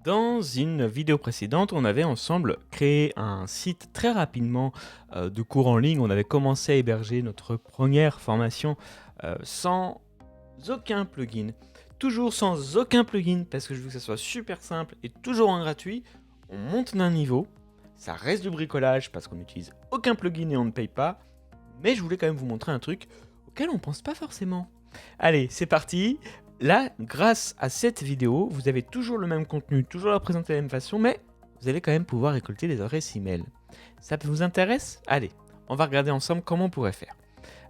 Dans une vidéo précédente, on avait ensemble créé un site très rapidement de cours en ligne. On avait commencé à héberger notre première formation sans aucun plugin. Toujours sans aucun plugin parce que je veux que ça soit super simple et toujours en gratuit. On monte d'un niveau. Ça reste du bricolage parce qu'on n'utilise aucun plugin et on ne paye pas. Mais je voulais quand même vous montrer un truc auquel on pense pas forcément. Allez, c'est parti. Là, grâce à cette vidéo, vous avez toujours le même contenu, toujours la présenter de la même façon, mais vous allez quand même pouvoir récolter des adresses email. Ça vous intéresse? Allez, on va regarder ensemble comment on pourrait faire.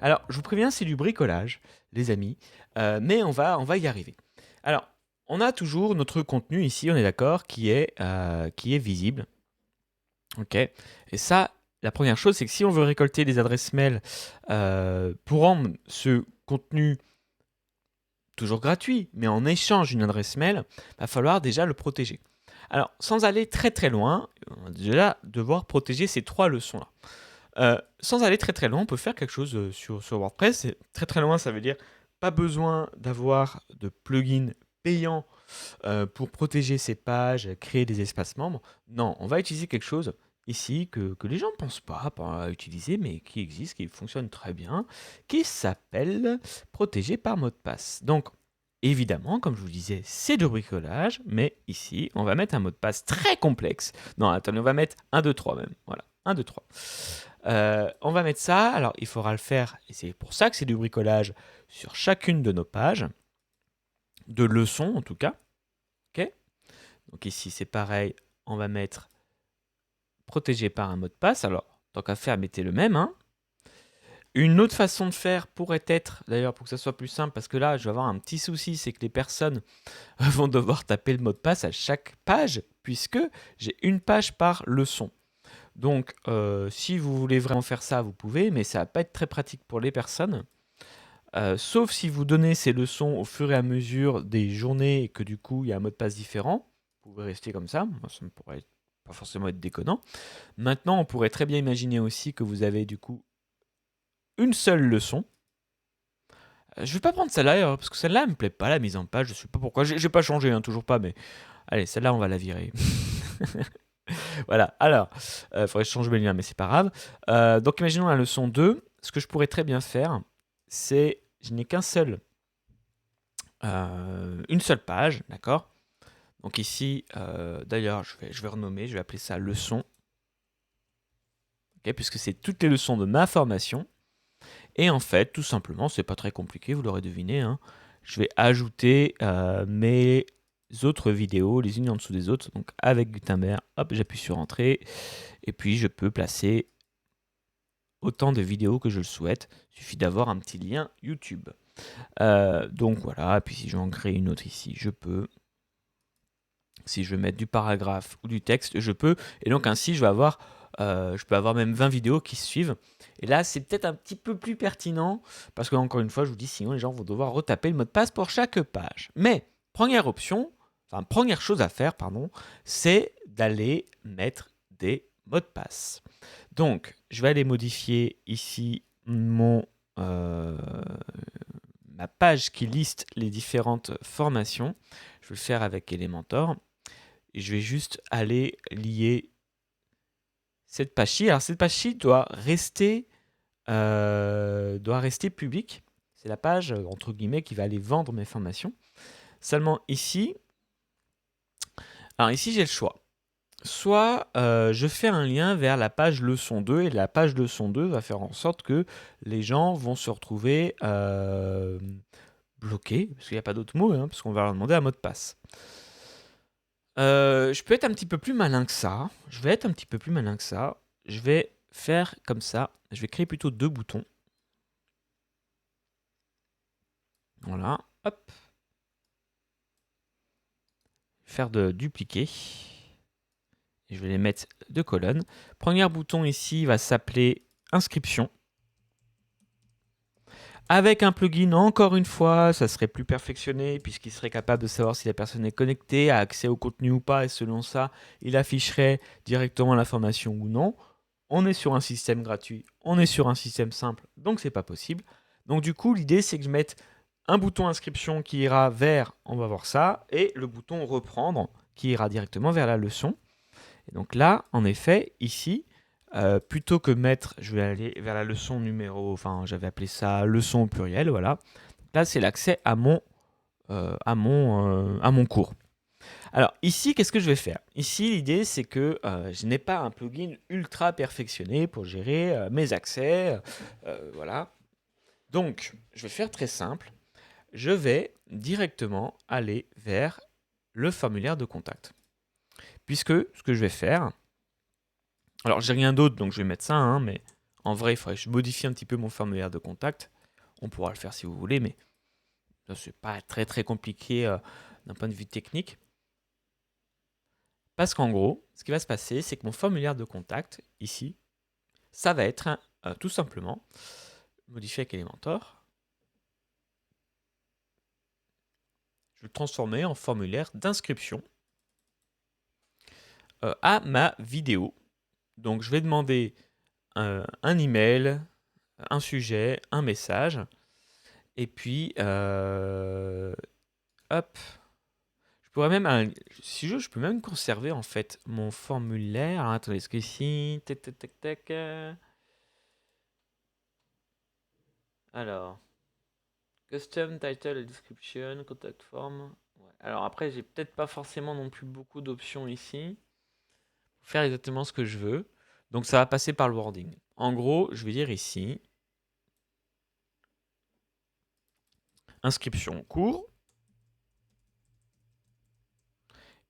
Alors, je vous préviens, c'est du bricolage, les amis, mais on va y arriver. Alors, on a toujours notre contenu ici, on est d'accord, qui est visible. Ok. Et ça, la première chose, c'est que si on veut récolter des adresses mail pour rendre ce contenu toujours gratuit, mais en échange d'une adresse mail, il va falloir déjà le protéger. Alors, sans aller très très loin, on va déjà devoir protéger ces trois leçons-là. Sans aller très très loin, on peut faire quelque chose sur WordPress. Et très très loin, ça veut dire pas besoin d'avoir de plugin payant pour protéger ces pages, créer des espaces membres. Non, on va utiliser quelque chose ici que les gens ne pensent pas utiliser, mais qui existe, qui fonctionne très bien, qui s'appelle protéger par mot de passe. Donc, évidemment, comme je vous disais, c'est du bricolage, mais ici, on va mettre un mot de passe très complexe. Non, attendez, on va mettre 1, 2, 3 même. Voilà, 1, 2, 3. On va mettre ça, alors il faudra le faire, et c'est pour ça que c'est du bricolage, sur chacune de nos pages, de leçons en tout cas. Ok. Donc ici, c'est pareil, on va mettre protégé par un mot de passe. Alors, tant qu'à faire, mettez le même. Hein. Une autre façon de faire pourrait être, d'ailleurs, pour que ça soit plus simple, parce que là, je vais avoir un petit souci, c'est que les personnes vont devoir taper le mot de passe à chaque page, puisque j'ai une page par leçon. Donc, si vous voulez vraiment faire ça, vous pouvez, mais ça va pas être très pratique pour les personnes. Sauf si vous donnez ces leçons au fur et à mesure des journées et que du coup, il y a un mot de passe différent. Vous pouvez rester comme ça, ça ne pourrait pas forcément être déconnant. Maintenant, on pourrait très bien imaginer aussi que vous avez du coup une seule leçon. Je vais pas prendre celle-là, parce que celle-là, elle me plaît pas, la mise en page, je sais pas pourquoi. J'ai pas changé, hein, toujours pas, mais allez, celle-là, on va la virer. Voilà, alors, il faudrait changer mes liens, mais c'est pas grave. Donc, imaginons la leçon 2. Ce que je pourrais très bien faire, c'est, je n'ai qu'un seul, une seule page, d'accord. Donc ici, d'ailleurs, je vais renommer, je vais appeler ça leçon, okay, puisque c'est toutes les leçons de ma formation. Et en fait, tout simplement, c'est pas très compliqué, vous l'aurez deviné, hein, je vais ajouter mes autres vidéos, les unes en dessous des autres. Donc avec Gutenberg, hop, j'appuie sur Entrée, et puis je peux placer autant de vidéos que je le souhaite. Il suffit d'avoir un petit lien YouTube. Donc voilà, et puis si je veux en créer une autre ici, je peux. Si je veux mettre du paragraphe ou du texte, je peux. Et donc ainsi, je peux avoir même 20 vidéos qui se suivent. Et là, c'est peut-être un petit peu plus pertinent, parce que encore une fois, je vous dis, sinon les gens vont devoir retaper le mot de passe pour chaque page. Mais, première chose à faire, pardon, c'est d'aller mettre des mots de passe. Donc, je vais aller modifier ici ma page qui liste les différentes formations. Je vais le faire avec Elementor. Et je vais juste aller lier cette page sheet. Alors cette page sheet doit rester publique. C'est la page, entre guillemets, qui va aller vendre mes formations. Seulement ici, alors ici j'ai le choix. Soit je fais un lien vers la page leçon 2 et la page leçon 2 va faire en sorte que les gens vont se retrouver bloqués, parce qu'il n'y a pas d'autre mot, hein, parce qu'on va leur demander un mot de passe. Je peux être un petit peu plus malin que ça. Je vais être un petit peu plus malin que ça. Je vais faire comme ça. Je vais créer plutôt 2 boutons. Voilà. Hop. Faire de dupliquer. Et je vais les mettre 2 colonnes. Premier bouton ici va s'appeler inscription. Avec un plugin, encore une fois, ça serait plus perfectionné puisqu'il serait capable de savoir si la personne est connectée, a accès au contenu ou pas, et selon ça, il afficherait directement l'information ou non. On est sur un système gratuit, on est sur un système simple, donc c'est pas possible. Donc du coup, l'idée c'est que je mette un bouton inscription qui ira vers, on va voir ça, et le bouton reprendre qui ira directement vers la leçon. Et donc là, en effet, ici, plutôt que mettre, je vais aller vers la leçon numéro, enfin j'avais appelé ça leçon au pluriel, voilà. Là, c'est l'accès à mon cours. Alors ici, qu'est-ce que je vais faire? Ici, l'idée, c'est que je n'ai pas un plugin ultra perfectionné pour gérer mes accès. Voilà. Donc, je vais faire très simple. Je vais directement aller vers le formulaire de contact. Puisque ce que je vais faire, alors j'ai rien d'autre, donc je vais mettre ça, hein, mais en vrai, il faudrait que je modifie un petit peu mon formulaire de contact. On pourra le faire si vous voulez, mais ça, c'est pas très très compliqué d'un point de vue technique. Parce qu'en gros, ce qui va se passer, c'est que mon formulaire de contact, ici, ça va être tout simplement modifier avec Elementor. Je vais le transformer en formulaire d'inscription à ma vidéo. Donc je vais demander un email, un sujet, un message. Et puis, hop, je pourrais même, si je peux même conserver en fait mon formulaire. Alors, attendez, est-ce que ici, tac, tac, tac, tac. Alors, custom title et description, contact form. Ouais. Alors après, j'ai peut-être pas forcément non plus beaucoup d'options ici pour faire exactement ce que je veux. Donc ça va passer par le wording. En gros, je vais dire ici inscription cours.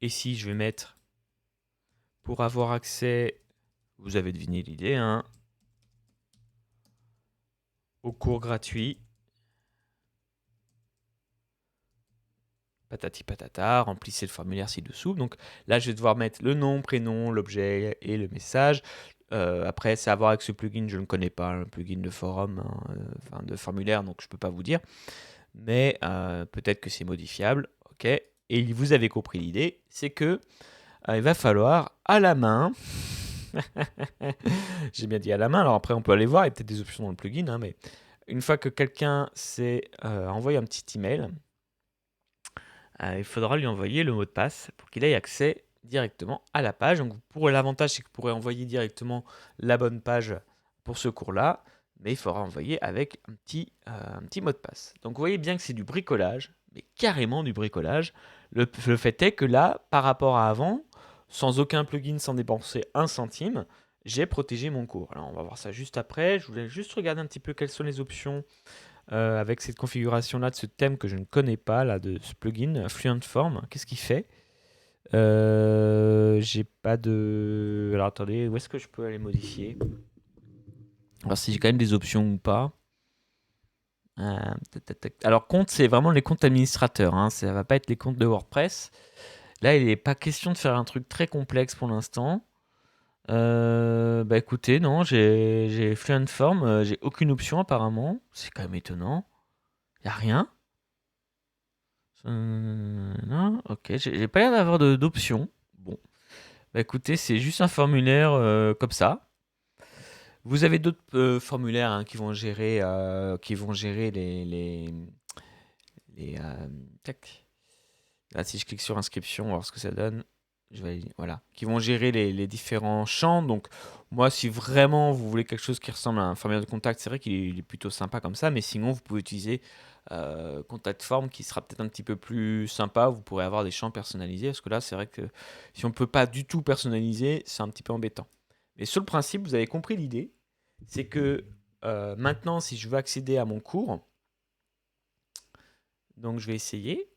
Et si je vais mettre pour avoir accès, vous avez deviné l'idée, hein, au cours gratuit. Patati patata, remplissez le formulaire ci-dessous. Donc là, je vais devoir mettre le nom, prénom, l'objet et le message. Après, c'est à voir avec ce plugin, je ne connais pas, un plugin de forum, hein, enfin de formulaire, donc je ne peux pas vous dire. Mais peut-être que c'est modifiable. Ok. Et vous avez compris l'idée, c'est que il va falloir à la main. J'ai bien dit à la main, alors après on peut aller voir, il y a peut-être des options dans le plugin, hein, mais une fois que quelqu'un s'est envoyé un petit email, il faudra lui envoyer le mot de passe pour qu'il ait accès directement à la page. Donc l'avantage, c'est que vous pourrez envoyer directement la bonne page pour ce cours-là, mais il faudra envoyer avec un petit mot de passe. Donc vous voyez bien que c'est du bricolage, mais carrément du bricolage. Le fait est que là, par rapport à avant, sans aucun plugin, sans dépenser un centime, j'ai protégé mon cours. Alors on va voir ça juste après. Je voulais juste regarder un petit peu quelles sont les options avec cette configuration-là de ce thème que je ne connais pas, là, de ce plugin, Fluent Form. Qu'est-ce qu'il fait? J'ai pas de... Alors attendez, où est-ce que je peux aller modifier? Alors si j'ai quand même des options ou pas. Alors compte, c'est vraiment les comptes administrateurs, hein, ça va pas être les comptes de WordPress. Là, il n'est pas question de faire un truc très complexe pour l'instant. Bah écoutez, non, j'ai Fluent Form, j'ai aucune option apparemment. C'est quand même étonnant. Y a rien. Non, ok, j'ai pas l'air d'avoir d'options. Bon, bah écoutez, c'est juste un formulaire comme ça. Vous avez d'autres formulaires hein, qui vont gérer tac. Là, si je clique sur inscription, on va voir ce que ça donne. Voilà, qui vont gérer les différents champs. Donc, moi, si vraiment vous voulez quelque chose qui ressemble à un formulaire de contact, c'est vrai qu'il est plutôt sympa comme ça. Mais sinon, vous pouvez utiliser Contact Form qui sera peut-être un petit peu plus sympa. Vous pourrez avoir des champs personnalisés. Parce que là, c'est vrai que si on ne peut pas du tout personnaliser, c'est un petit peu embêtant. Mais sur le principe, vous avez compris l'idée. C'est que maintenant, si je veux accéder à mon cours, donc je vais essayer.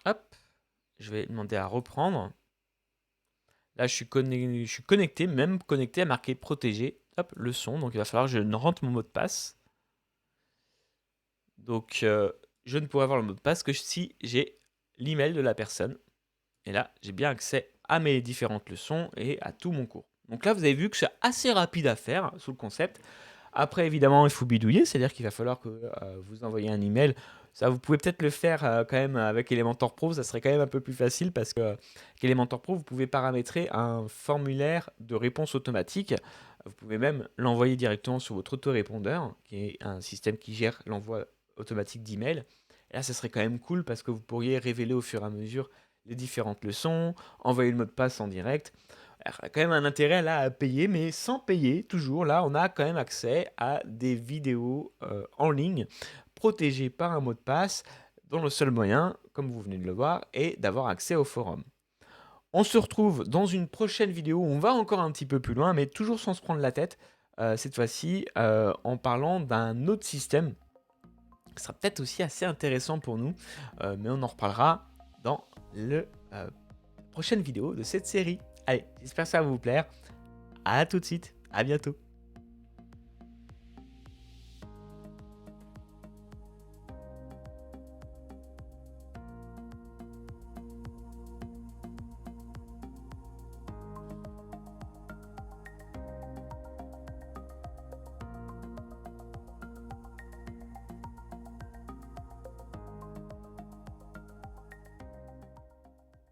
Hop, je vais demander à reprendre. Là, je suis connecté, même connecté à marqué protégé. Hop, le son. Donc, il va falloir que je rentre mon mot de passe. Donc, je ne pourrai avoir le mot de passe que si j'ai l'email de la personne. Et là, j'ai bien accès à mes différentes leçons et à tout mon cours. Donc là, vous avez vu que c'est assez rapide à faire sous le concept. Après, évidemment, il faut bidouiller, c'est-à-dire qu'il va falloir que vous envoyiez un email. Ça, vous pouvez peut-être le faire quand même avec Elementor Pro, ça serait quand même un peu plus facile parce que Elementor Pro, vous pouvez paramétrer un formulaire de réponse automatique. Vous pouvez même l'envoyer directement sur votre autorépondeur, qui est un système qui gère l'envoi automatique d'email. Et là, ça serait quand même cool parce que vous pourriez révéler au fur et à mesure les différentes leçons, envoyer le mot de passe en direct. Alors, il y a quand même un intérêt là à payer, mais sans payer, toujours, là, on a quand même accès à des vidéos en ligne protégées par un mot de passe, dont le seul moyen, comme vous venez de le voir, est d'avoir accès au forum. On se retrouve dans une prochaine vidéo où on va encore un petit peu plus loin, mais toujours sans se prendre la tête, cette fois-ci en parlant d'un autre système qui sera peut-être aussi assez intéressant pour nous, mais on en reparlera dans la prochaine vidéo de cette série. Allez, j'espère que ça va vous plaire. À tout de suite, à bientôt.